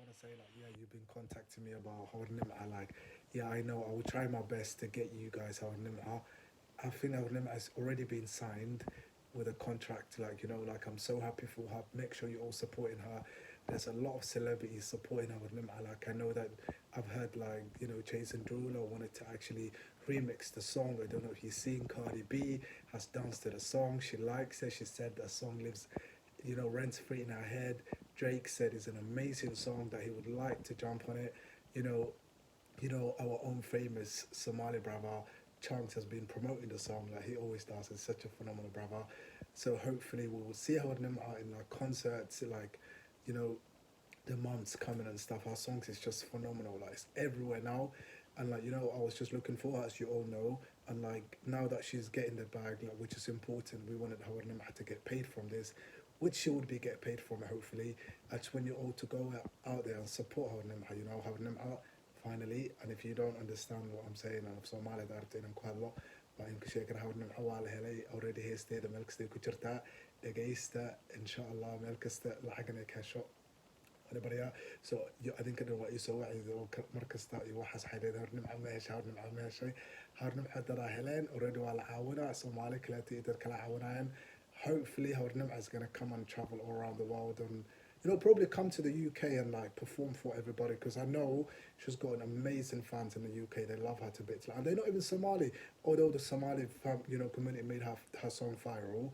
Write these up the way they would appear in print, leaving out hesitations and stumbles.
want to say like, yeah, you've been contacting me about Howard Nim'a. Like, yeah, I know. I will try my best to get you guys Howard Nim'a. I think Howard Nim'a has already been signed with a contract. Like, like I'm so happy for her. Make sure you're all supporting her. There's a lot of celebrities supporting Howard Nim'a. Like, I know that I've heard like Jason Derulo wanted to actually remix the song. I don't know if you've seen Cardi B has danced to the song. She likes it. She said the song lives rent free in our head. Drake said it's an amazing song that he would like to jump on it. You know, our own famous Somali brother Chunks has been promoting the song like he always does. It's such a phenomenal brother. So hopefully we will see how them out in like concerts, like you know the months coming and stuff. Our songs is just phenomenal. Like it's everywhere now. And like I was just looking for her, as you all know. And like now that she's getting the bag, like which is important, we wanted Howard Nimha to get paid from this, which she would be get paid from hopefully. I just want you all to go out there and support Howard Nimha. Howard Nimha finally. And if you don't understand what I'm saying, and Somali daarabta inaan ku hadlo, waa in ku sheegan Howard Nimha waa la helay already heesteeda meel kasta ku jirtaa. Dhagaysta insha Allah meel kasta lacagna ka hesho. Baryaa so adinkana waa iisoo wacdi oo mar kasta iyo waxaas xaydheed hornimca ma heshay hornimca ma heshay hornimca dadaa heleen already waa la caawinaa Soomaali kaleeto iyo dad kala caawinayaan. Hopefully hornimca is going to come and travel all around the world and probably come to the UK and like perform for everybody because I know she's got an amazing fans in the UK. They love her to bits, and they're not even Somali, although the Somali community made her song viral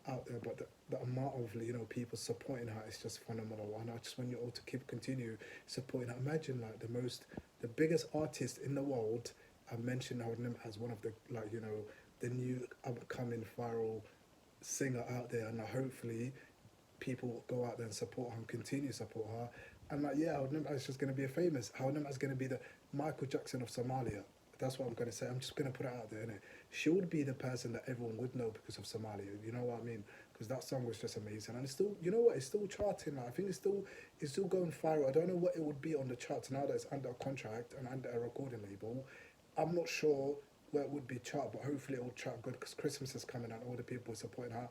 out there, but the amount of people supporting her is just phenomenal. And I just want you all to continue supporting her. Imagine like the biggest artist in the world. I mentioned him as one of the the new upcoming viral singer out there, and hopefully people go out there and support her and continue to support her. And like Nim'a is just going to be a famous. Nim'a is going to be the Michael Jackson of Somalia. That's what I'm going to say. I'm just going to put it out there, innit? She would be the person that everyone would know because of Somalia. You know what I mean? Because that song was just amazing, and it's still, it's still charting. Like, I think it's still going viral. I don't know what it would be on the charts now that it's under a contract and under a recording label. I'm not sure where it would be chart, but hopefully it will chart good because Christmas is coming and all the people are supporting her.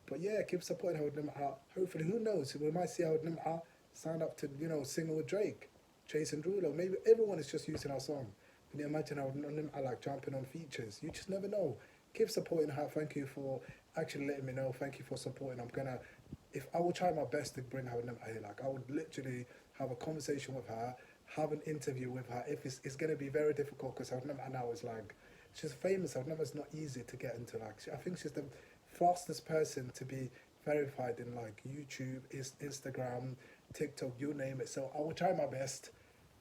But yeah, keep supporting her with Nim'a. Hopefully, who knows? We might see how Nim'a sign up to singing with Drake, Jason Derulo. Maybe everyone is just using our song. Can you imagine how I like jumping on features? You just never know. Keep supporting her. Thank you for actually letting me know. Thank you for supporting. I will try my best to bring her here. Like I would literally have a conversation with her, have an interview with her. If it's gonna be very difficult because her now is like, she's famous. Her number's not easy to get into. Like I think she's the fastest person to be verified in like YouTube, Instagram, TikTok, you name it. So I will try my best.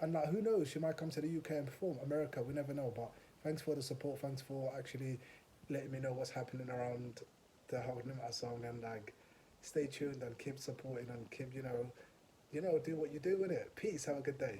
And like, who knows? She might come to the UK and perform. America, we never know. But thanks for the support. Thanks for actually letting me know what's happening around the whole Nim'a song. And like, stay tuned and keep supporting and keep, do what you do with it. Peace. Have a good day.